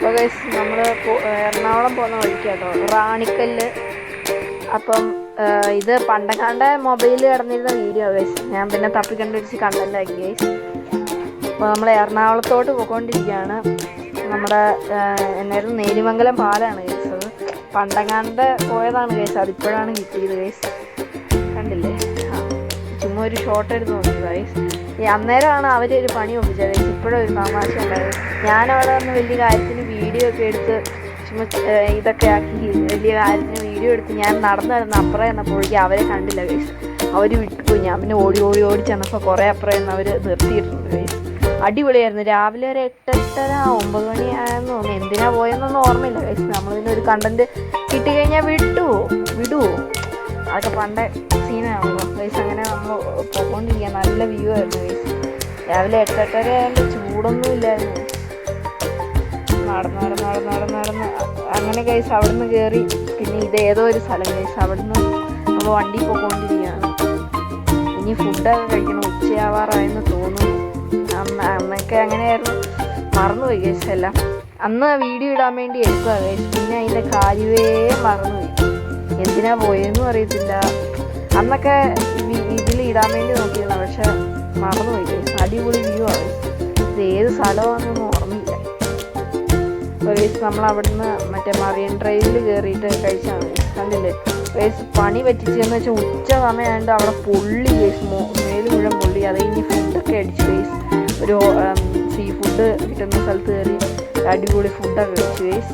അപ്പോൾ ഗൈസ് നമ്മൾ എറണാകുളം പോകുന്ന വഴിക്കാട്ടോ റാണിക്കല്ല്. അപ്പം ഇത് പണ്ടങ്ങാണ്ട് മൊബൈലിൽ കിടന്നിരുന്ന വീഡിയോ ഗൈസ്. ഞാൻ പിന്നെ തപ്പിക്കണ്ടുപിടിച്ച് കണ്ടൻ്റാക്കി ഗൈസ്. അപ്പോൾ നമ്മൾ എറണാകുളത്തോട്ട് പോയിക്കൊണ്ടിരിക്കുകയാണ്. നമ്മുടെ എന്നായിരുന്നു നേരിമംഗലം പാലാണ് ഗൈസ്. അത് പണ്ടങ്ങാണ്ട് പോയതാണ് ഗൈസ്. അതിപ്പോഴാണ് കിട്ടിയത് ഗൈസ്. കണ്ടില്ലേ? ചുമ്മാ ഒരു ഷോട്ട് എടുത്ത് നോക്കി ഗൈസ്. അന്നേരമാണ് അവരൊരു പണി ഒപ്പിച്ചത് ഗൈസ്. ഇപ്പോഴും ഒരു തമാശ ഉണ്ടായത്. ഞാനവിടെ വന്ന് വലിയ കാര്യത്തിന് വീഡിയോ ഒക്കെ എടുത്ത് ചുമ്മാ ഇതൊക്കെ ആക്കി വലിയ കാര്യത്തിന് വീഡിയോ എടുത്ത് ഞാൻ നടന്ന് അപ്പുറം ചെന്നപ്പോഴേക്കും അവരെ കണ്ടില്ല ഗൈസ്. അവർ വിട്ടുപോയി. ഞാൻ പിന്നെ ഓടി ഓടി ഓടി ചെന്നപ്പോൾ കുറേ അപ്പുറം നിന്ന് അവർ നിർത്തിയിട്ടുണ്ട് ഗൈസ്. അടിപൊളിയായിരുന്നു. രാവിലെ ഒരു 8-8:30 9 മണിയായെന്ന് തോന്നുന്നു. എന്തിനാ പോയെന്നൊന്നും ഓർമ്മയില്ല ഗൈസ്. നമ്മളിതിന് ഒരു കണ്ടന്റ് കിട്ടിക്കഴിഞ്ഞാൽ വിടുവോ അതൊക്കെ പണ്ടേ സീനാണല്ലോ ഗൈസ്. അങ്ങനെ നമ്മൾ പോയിക്കൊണ്ടിരിക്കുക. നല്ല വ്യൂ ആയിരുന്നു ഗൈസ്. രാവിലെ 8-8:30 ആയതിൻ്റെ ചൂടൊന്നും ഇല്ലായിരുന്നു. നടന്ന് അങ്ങനെ ഗൈസ് അവിടെ നിന്ന് കയറി. പിന്നെ ഇത് ഏതോ ഒരു സ്ഥലം ഗൈസ്. അവിടെ നിന്ന് നമ്മൾ വണ്ടി പോയിക്കൊണ്ടിരിക്കുകയാണ്. ഇനി ഫുഡൊക്കെ കഴിക്കണം. ഉച്ചയാവാറായെന്ന് തോന്നുന്നു. അന്നൊക്കെ അങ്ങനെയായിരുന്നു. മറന്നുപോയി ഗൈസ് എല്ലാം. അന്ന് വീഡിയോ ഇടാൻ വേണ്ടി എടുക്കുക ഗൈസ്. പിന്നെ അതിൻ്റെ കാര്യമേ മറന്നുപോയി. എന്തിനാ പോയെന്നും അറിയത്തില്ല. അന്നൊക്കെ ഇതിൽ ഇടാൻ വേണ്ടി നോക്കിയിരുന്നു. പക്ഷെ മറന്നുപോയി ഗൈസ്. അടിപൊളി വ്യൂ ആണ്. ഇത് ഏത് സ്ഥലമാണെന്നൊന്നും ഓർമ്മയില്ല. അപ്പോൾ ഗൈസ് നമ്മൾ അവിടുന്ന് മറ്റേ മറിയൻ ഡ്രൈവിൽ കയറിയിട്ട് കഴിച്ചാണ് ഗൈസ്. കണ്ടില്ലേ ഗൈസ്? പണി പറ്റിച്ചെന്ന് വെച്ചാൽ ഉച്ച സമയമായതുകൊണ്ട് അവിടെ പൊള്ളി ഗൈസ്. മേല് മുഴുവൻ പൊള്ളി. അത് കഴിഞ്ഞ് ഫുഡൊക്കെ അടിച്ചു ഗൈസ്. ഒരു സീ ഫുഡ് കിട്ടുന്ന സ്ഥലത്ത് കയറി അടിപൊളി ഫുഡൊക്കെ കഴിച്ചു ഗൈസ്.